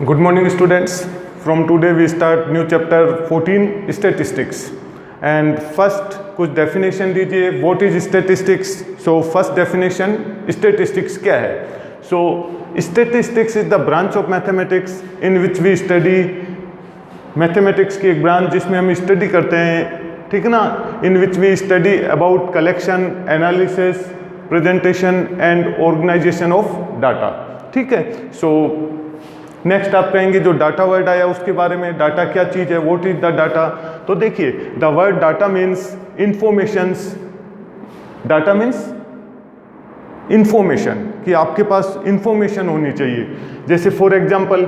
Good morning students. From today we start new chapter 14 statistics and first कुछ definition दीजिए. What is statistics? So first definition, statistics क्या है? So statistics is the branch of mathematics in which we study mathematics की एक branch जिसमें हम study करते हैं, ठीक है ना, in which we study about collection, analysis, presentation and organization of data. ठीक है. So नेक्स्ट आप कहेंगे जो डाटा वर्ड आया उसके बारे में, डाटा क्या चीज़ है, व्हाट इज द डाटा. तो देखिए the word data means informations. Data means information, कि आपके पास इंफॉर्मेशन होनी चाहिए. जैसे फॉर एग्जांपल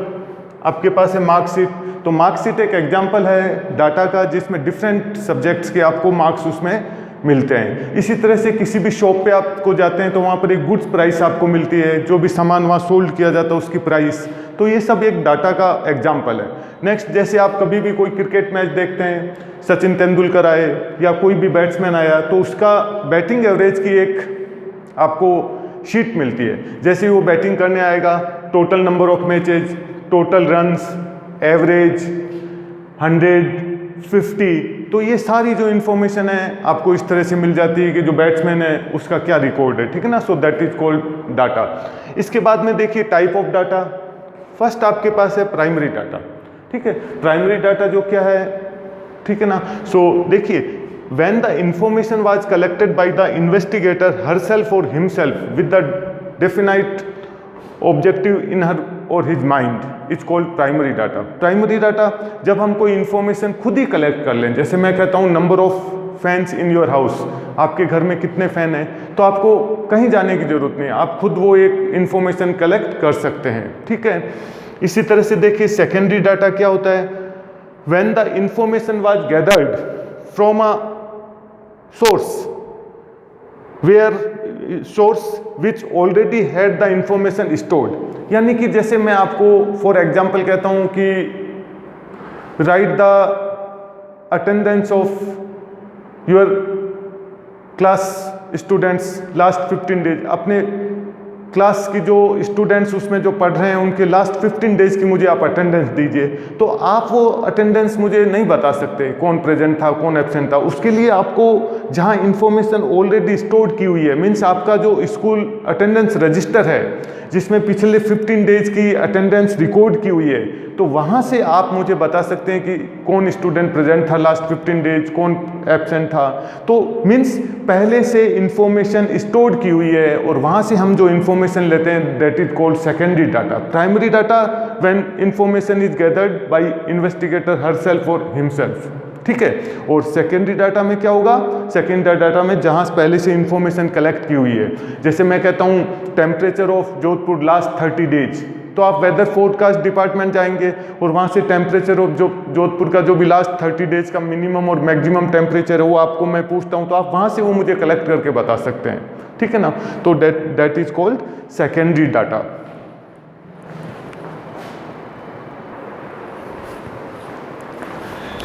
आपके पास है मार्कशीट, तो मार्कशीट एक एग्जांपल है डाटा का जिसमें डिफरेंट सब्जेक्ट्स के आपको मार्क्स उसमें मिलते हैं. इसी तरह से किसी भी शॉप पे आपको जाते हैं तो वहाँ पर एक गुड्स प्राइस आपको मिलती है, जो भी सामान वहाँ सोल्ड किया जाता है उसकी प्राइस. तो ये सब एक डाटा का एग्जाम्पल है. नेक्स्ट जैसे आप कभी भी कोई क्रिकेट मैच देखते हैं, सचिन तेंदुलकर आए या कोई भी बैट्समैन आया तो उसका बैटिंग एवरेज की एक आपको शीट मिलती है. जैसे ही वो बैटिंग करने आएगा, total number of matches, total runs, average, 100, 50, तो ये सारी जो इन्फॉर्मेशन है आपको इस तरह से मिल जाती है कि जो बैट्समैन है उसका क्या रिकॉर्ड है, ठीक है ना. So that is called data. इसके बाद में देखिए टाइप ऑफ डाटा. फर्स्ट आपके पास है प्राइमरी डाटा, ठीक है. प्राइमरी डाटा जो क्या है, ठीक है ना. सो देखिए when the information was collected by the investigator herself और himself with the definite objective in her और his mind is called primary data. Primary data जब हम कोई इन्फॉर्मेशन खुद ही कलेक्ट कर लें, जैसे मैं कहता हूँ number of fans in your house, आपके घर में कितने फैन हैं, तो आपको कहीं जाने की जरूरत नहीं है, आप खुद वो एक इन्फॉर्मेशन कलेक्ट कर सकते हैं, ठीक है. इसी तरह से देखिए सेकेंडरी डाटा क्या होता है. When the information was gathered from a source where source which already had the information stored. यानी कि जैसे मैं आपको फॉर एग्जाम्पल कहता हूँ कि right the attendance of your class students last 15 days. अपने क्लास की जो स्टूडेंट्स उसमें जो पढ़ रहे हैं उनके लास्ट 15 डेज की मुझे आप अटेंडेंस दीजिए. तो आप वो अटेंडेंस मुझे नहीं बता सकते कौन प्रेजेंट था कौन एब्सेंट था. उसके लिए आपको जहां इंफॉर्मेशन ऑलरेडी स्टोर की हुई है, मीन्स आपका जो स्कूल अटेंडेंस रजिस्टर है जिसमें पिछले 15 डेज की अटेंडेंस रिकॉर्ड की हुई है, तो वहाँ से आप मुझे बता सकते हैं कि कौन स्टूडेंट प्रेजेंट था लास्ट 15 डेज, कौन एब्सेंट था. तो मीन्स पहले से इंफॉर्मेशन स्टोर की हुई है और वहाँ से हम जो इंफॉर्मेशन लेते हैं that is called secondary data. Primary data when information is gathered bye investigator herself और हिमसेल्फ, ठीक है. और सेकेंडरी डाटा में क्या होगा, सेकेंडरी डाटा में जहाँ पहले से इंफॉर्मेशन कलेक्ट की हुई है. जैसे मैं कहता हूँ temperature of Jodhpur last 30 days, तो आप वेदर फोरकास्ट डिपार्टमेंट जाएंगे और वहाँ से टेम्परेचर ऑफ जो जोधपुर का जो भी लास्ट 30 डेज का मिनिमम और मैक्सिमम टेम्परेचर है वो आपको मैं पूछता हूँ, तो आप वहाँ से वो मुझे कलेक्ट करके बता सकते हैं, ठीक है ना. तो that is called secondary data.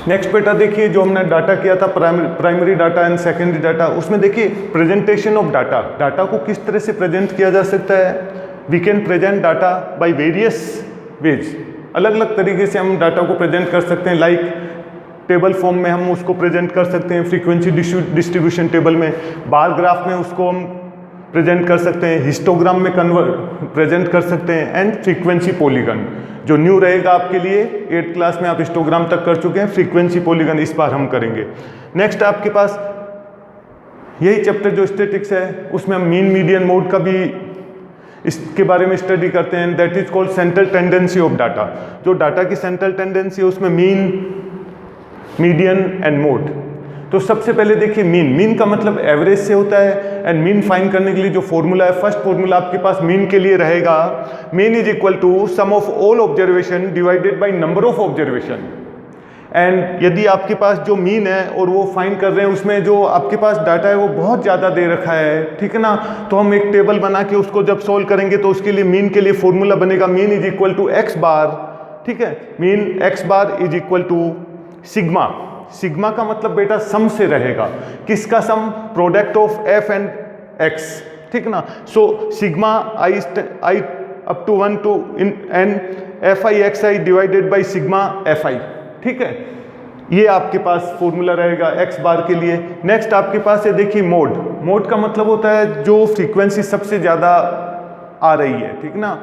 Next बेटा देखिए जो हमने डाटा किया था primary data and secondary data, उसमें देखिए प्रेजेंटेशन ऑफ डाटा. डाटा को किस तरह से प्रेजेंट किया जा सकता है. We can present data by various ways. अलग अलग तरीके से हम डाटा को प्रेजेंट कर सकते हैं. लाइक टेबल फॉर्म में हम उसको प्रेजेंट कर सकते हैं, फ्रीक्वेंसी डिस्ट्रीब्यूशन टेबल में, बार ग्राफ में उसको हम प्रेजेंट कर सकते हैं, हिस्टोग्राम में प्रेजेंट कर सकते हैं, एंड फ्रीक्वेंसी पॉलीगन. जो न्यू रहेगा आपके लिए 8th क्लास में आप हिस्टोग्राम तक कर चुके हैं, फ्रीक्वेंसी पॉलीगन इस बार हम करेंगे. नेक्स्ट आपके पास यही चैप्टर जो स्टैटिक्स है उसमें हम मीन मीडियन मोड का भी इसके बारे में स्टडी करते हैं. That is called central tendency of data. जो डाटा की सेंट्रल टेंडेंसी है उसमें मीन, मीडियन एंड मोड. तो सबसे पहले देखिए मीन का मतलब एवरेज से होता है. एंड मीन फाइंड करने के लिए जो फॉर्मूला है, फर्स्ट फॉर्मूला आपके पास मीन के लिए रहेगा, mean is equal to sum of all observation divided by number of observation. And यदि आपके पास जो मीन है और वो फाइंड कर रहे हैं उसमें जो आपके पास डाटा है वो बहुत ज़्यादा दे रखा है, ठीक है ना, तो हम एक टेबल बना के उसको जब सोल्व करेंगे तो उसके लिए मीन के लिए फॉर्मूला बनेगा mean is equal to X bar, ठीक है. Mean X bar is equal to sigma. Sigma का मतलब बेटा सम से रहेगा. किसका sum, product of F and X, ठीक ना. So sigma I up to 1 to n fi(xi) divided by sigma fi। ठीक है, ये आपके पास फॉर्मूला रहेगा x बार के लिए। नेक्स्ट आपके पास है, देखिए मोड। मोड का मतलब होता है जो फ्रीक्वेंसी सबसे ज़्यादा आ रही है, ठीक ना,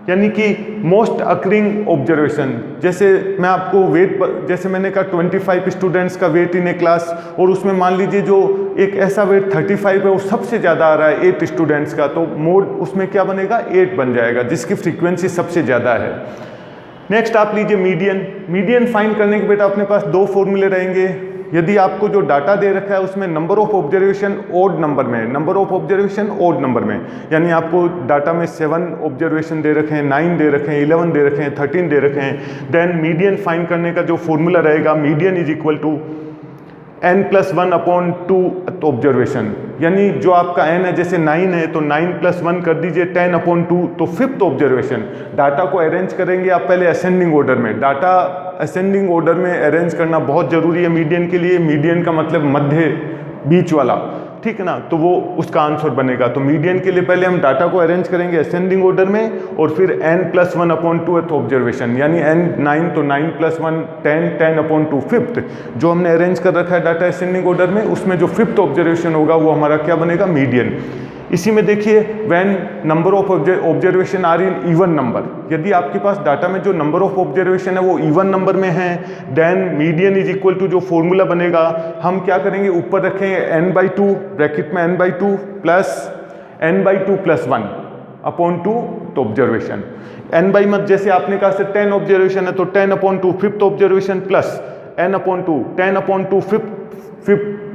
यानी कि मोस्ट अकरिंग ऑब्जर्वेशन। जैसे मैं आपको वेट, जैसे मैंने कहा 25 स्टूडेंट्स का वेट इन ए क्लास, और उसमें मान लीजिए जो एक ऐसा वेट 35 है वो सबसे ज़्यादा आ रहा है 8 स्टूडेंट्स का, तो मोड उसमें क्या बनेगा, 8 बन जाएगा, जिसकी फ्रीक्वेंसी सबसे ज़्यादा है। नेक्स्ट आप लीजिए मीडियन। मीडियन फाइंड करने के बेटा अपने पास दो फॉर्मूले रहेंगे। यदि आपको जो डाटा दे रखा है उसमें number of observation odd number में, number of observation odd number में, यानी आपको डाटा में 7 ऑब्जर्वेशन दे रखे हैं, 9 दे रखे हैं, 11 दे रखे हैं, 13 दे रखे हैं, देन मीडियन फाइंड करने का जो फॉर्मूला रहेगा, median is equal to n+1/2 observation. यानी जो आपका n है, जैसे 9 है तो 9+1 कर दीजिए 10/2, तो 5th ऑब्जर्वेशन। डाटा को अरेंज करेंगे आप पहले असेंडिंग ऑर्डर में। डाटा असेंडिंग ऑर्डर में अरेंज करना बहुत ज़रूरी है मीडियन के लिए। मीडियन का मतलब मध्य, बीच वाला, ठीक है ना, तो वो उसका आंसर बनेगा। तो मीडियन के लिए पहले हम डाटा को अरेंज करेंगे असेंडिंग ऑर्डर में, और फिर n+1/2 ऑब्जर्वेशन, यानी n 9 तो 9+1 10, 10/2 5th। जो हमने अरेंज कर रखा है डाटा असेंडिंग ऑर्डर में, उसमें जो 5th ऑब्जर्वेशन होगा वो हमारा क्या बनेगा, मीडियन। इसी में देखिए when number of observation are in even number, यदि आपके पास डाटा में जो नंबर ऑफ ऑब्जर्वेशन है वो इवन नंबर में है, then median is equal to जो फॉर्मूला बनेगा, हम क्या करेंगे, ऊपर रखेंगे n/2 ब्रैकेट में n/2 प्लस n/2 + 1/2 तो ऑब्जर्वेशन। n/, जैसे आपने कहा 10 ऑब्जर्वेशन है तो 10/2 5th ऑब्जर्वेशन प्लस n/2 10/2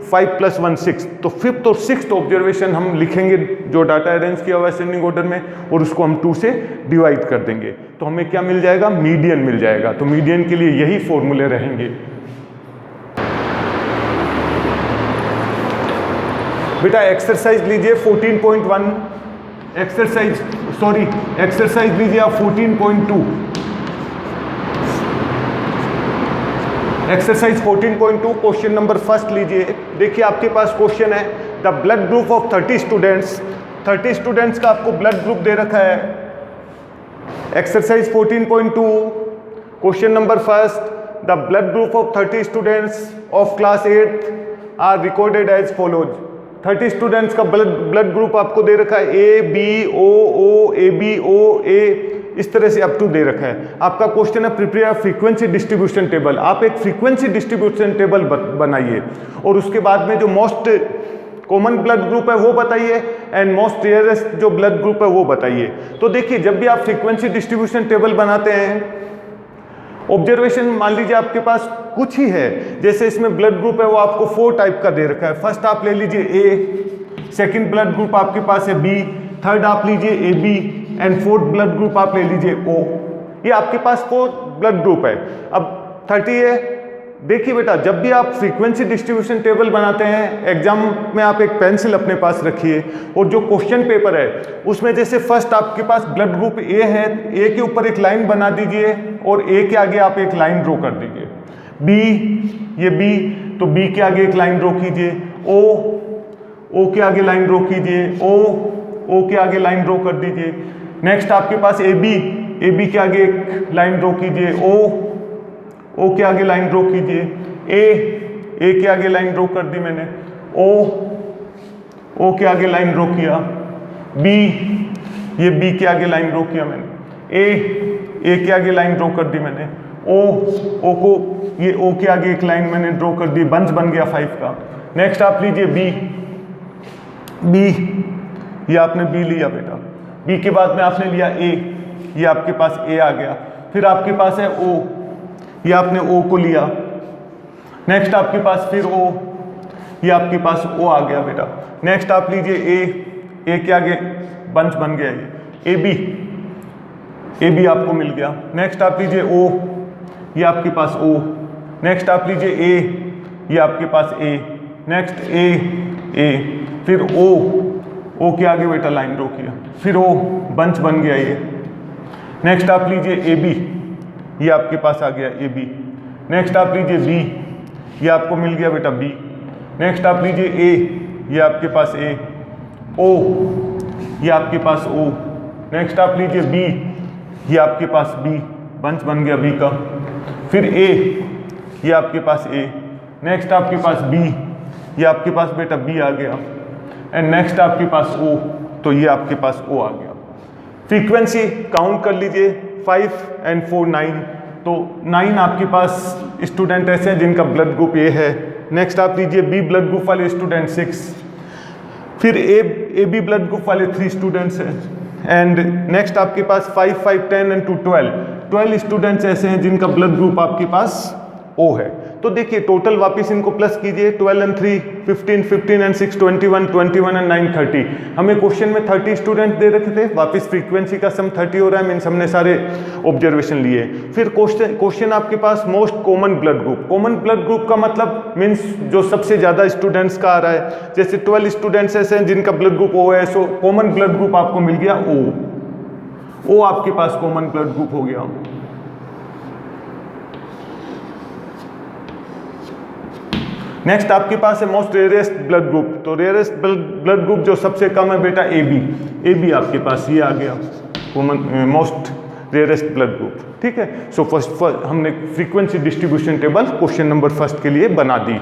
5 + 1 6, तो 5th और 6th ऑब्जर्वेशन हम लिखेंगे जो डाटा अरेंज किया हुआ है असेंडिंग ऑर्डर में, और उसको हम 2 से डिवाइड कर देंगे, तो हमें क्या मिल जाएगा, मीडियन मिल जाएगा। तो मीडियन के लिए यही फॉर्मूले रहेंगे। बेटा एक्सरसाइज लीजिए 14.1, एक्सरसाइज लीजिए आप 14.2। एक्सरसाइज 14.2 क्वेश्चन नंबर फर्स्ट लीजिए। देखिए आपके पास क्वेश्चन है, the blood group of 30 students, 30 students का आपको ब्लड ग्रुप दे रखा है। Exercise 14.2 question number first, the blood group of 30 students of class 8 are recorded as follows. 30 students का ब्लड ग्रुप आपको दे रखा है A B O AB O A, इस तरह से अप टू दे रखा है। आपका क्वेश्चन है प्रिपेयर फ्रीक्वेंसी डिस्ट्रीब्यूशन टेबल। आप एक फ्रीक्वेंसी डिस्ट्रीब्यूशन टेबल बनाइए, और उसके बाद में जो मोस्ट कॉमन ब्लड ग्रुप है वो बताइए, एंड मोस्ट रेयरेस्ट जो ब्लड ग्रुप है वो बताइए। तो देखिए जब भी आप फ्रीक्वेंसी डिस्ट्रीब्यूशन टेबल बनाते हैं, ऑब्जर्वेशन मान लीजिए आपके पास कुछ ही है, जैसे इसमें ब्लड ग्रुप है वो आपको 4 टाइप का दे रखा है। फर्स्ट आप ले लीजिए A, सेकंड ब्लड ग्रुप आपके पास है B, थर्ड आप लीजिए AB, and fourth blood group आप ले लीजिए O। ये आपके पास 4 ब्लड ग्रुप है। अब 30 है। देखिए बेटा जब भी आप फ्रीक्वेंसी डिस्ट्रीब्यूशन टेबल बनाते हैं, एग्जाम में आप एक पेंसिल अपने पास रखिए, और जो क्वेश्चन पेपर है उसमें जैसे फर्स्ट आपके पास ब्लड ग्रुप A है, A के ऊपर एक लाइन बना दीजिए, और A के आगे आप एक लाइन ड्रॉ कर दीजिए। B, ये B, तो B के आगे एक लाइन ड्रॉ कीजिए। O के आगे लाइन ड्रॉ कीजिए। O के आगे लाइन ड्रॉ कर दीजिए। नेक्स्ट आपके पास AB के आगे एक लाइन ड्रॉ कीजिए। O के आगे लाइन ड्रॉ कीजिए। A के आगे लाइन ड्रॉ कर दी मैंने। O के आगे लाइन ड्रॉ किया। B, ये B के आगे लाइन ड्रॉ किया मैंने। A के आगे लाइन ड्रॉ कर दी मैंने। O को, ये O के आगे एक लाइन मैंने ड्रॉ कर दी, बंच बन गया 5 का। नेक्स्ट आप लीजिए B, ये आपने B लिया बेटा। B के बाद में आपने लिया A, ये आपके पास A आ गया। फिर आपके पास है O, ये आपने O को लिया। नेक्स्ट आपके पास फिर O, ये आपके पास O आ गया बेटा। नेक्स्ट आप लीजिए A के आगे बंच बन गया ये। AB आपको मिल गया। नेक्स्ट आप लीजिए O, ये आपके पास O। नेक्स्ट आप लीजिए A, ये आपके पास A। नेक्स्ट A, फिर O के आगे बेटा लाइन ड्रॉ किया। फिर O, बंच बन गया ये। नेक्स्ट आप लीजिए AB, ये आपके पास आ गया AB। नेक्स्ट आप लीजिए B, ये आपको मिल गया बेटा B। नेक्स्ट आप लीजिए A, ये आपके पास A। O, ये आपके पास O। नेक्स्ट आप लीजिए B, ये आपके पास बी, बंच बन गया बी का। फिर ए, ये आपके पास ए। नेक्स्ट आपके पास बी, ये आपके पास बेटा बी आ गया। एंड नेक्स्ट आपके पास ओ, तो ये आपके पास ओ आ गया। फ्रीक्वेंसी काउंट कर लीजिए, 5 and 4 9, तो 9 आपके पास स्टूडेंट ऐसे हैं जिनका ब्लड ग्रुप ए है। नेक्स्ट आप लीजिए बी ब्लड ग्रुप वाले स्टूडेंट 6, फिर ए बी ब्लड ग्रुप वाले 3 स्टूडेंट्स हैं। एंड नेक्स्ट आपके पास 5 5 10 and 2 12 स्टूडेंट्स ऐसे हैं जिनका ब्लड ग्रुप आपके पास ओ है। तो देखिए टोटल वापस इनको प्लस कीजिए, 12 and 3 15, 15 and 6 21, 21 and 9 30। हमें क्वेश्चन में 30 स्टूडेंट दे रखे थे, वापस फ्रीक्वेंसी का सम 30 हो रहा है, मीन्स हमने सारे ऑब्जर्वेशन लिए। फिर क्वेश्चन आपके पास most common blood group. Common blood group का मतलब मीन्स जो सबसे ज़्यादा स्टूडेंट्स का आ रहा है, जैसे 12 स्टूडेंट्स ऐसे हैं जिनका ब्लड ग्रुप ओ है, सो कॉमन ब्लड ग्रुप आपको मिल गया ओ आपके पास कॉमन ब्लड ग्रुप हो गया। नेक्स्ट आपके पास है मोस्ट रेयरेस्ट ब्लड ग्रुप। तो रेयरेस्ट ब्लड ग्रुप जो सबसे कम है बेटा ए बी आपके पास ये आ गया common most rarest blood group. ठीक है, सो फर्स्ट हमने frequency distribution table question number first के लिए बना दी।